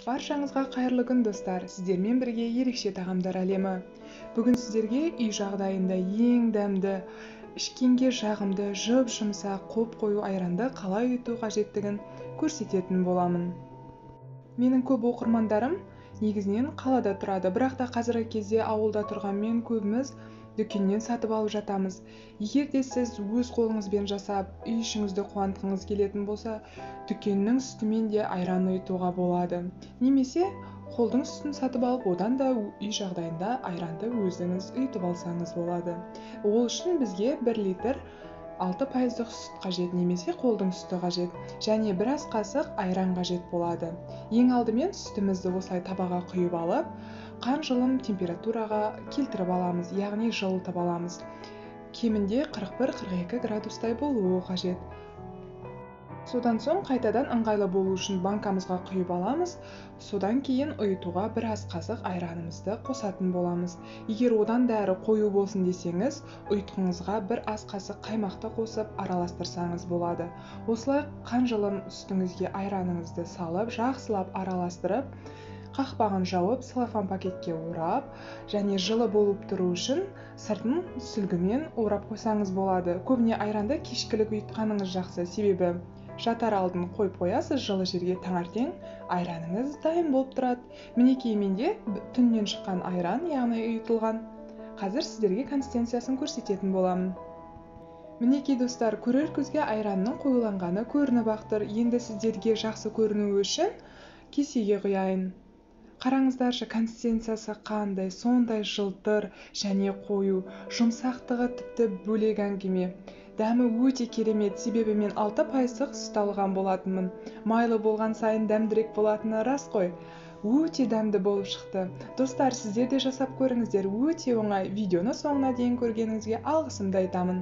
Баршаңызға қайырлы күн достар, сіздермен бірге ерекше тағамдар әлемі. Бүгін сіздерге үй жағдайында ең дәмді, ішкенге жағымды, жұп-жұмсақ, қоп-қою айранды қалай ұйыту қажеттігін көрсететін боламын. Менің көп оқырмандарым негізінен қалада тұрады, бірақ та қазіргі кезде ауылда тұрғанмен көбіміз дүкеннен сатып алып жатамыз. Егер де сіз өз қолыңызбен жасап, үй ішіңізді қуантқыңыз келетін болса, дүкеннің сүтімен де айран ұйытуға болады. Немесе қолдың сүтін сатып алып, одан да үй жағдайында айранды өзіңіз ұйытып алсаңыз болады. Ол үшін бізге 1 литр 6% сүт қажет, немесе қолдың сүті қажет, және 1 ас қасық айран қажет болады. Ең алдымен сүтімізді осылай табаға құйып алып, қан жылым температураға келтіріп аламыз, яғни жылытып аламыз. Кемінде 41-42 градустай болуы қажет. Содан соң қайтадан ыңғайлы болу үшін банкамызға құйып аламыз. Содан кейін ұйытуға 1 ас қасық айранымызды қосатын боламыз. Егер одан да әрі қою болсын десеңіз, ұйытқыңызға 1 ас қасық қаймақты қосып араластырсаңыз болады. Осылай қан жылым үстіңізге айраныңызды салып, жақсылап араластырып, қақпағын жауып, целлофан пакетке орап, және жылы болып тұру үшін сыртын сүлгімен орап қойсаңыз болады. Көбіне айранды кешкілік ұйытқаныңыз жақсы, себебі жатар алдын қойып қоясыз жылы жерге, таңертең айраныңыз дайын болып тұрады. Мінекей менде түннен шыққан айран, яғни ұйытылған. Қазір сіздерге консистенциясын көрсететін боламын. Мінекей достар, көрер көзге айранның қоюланғаны көрініп-ақ тұр. Енді сіздерге жақсы көрінуі үшін кесеге құяйын. Қараңыздаршы, консистенциясы қандай, сондай жылтыр және қою, жұмсақтығы тіпті бөлек әңгіме. Дәмі өте керемет, себебі мен 6% сүт алған болатынмын. Майлы болған сайын дәмдірек болатыны рас қой. Өте дәмді болып шықты. Достар, сіздер де жасап көріңіздер, өте оңай. Видеоны соңына дейін көргеніңізге алғысымды айтамын.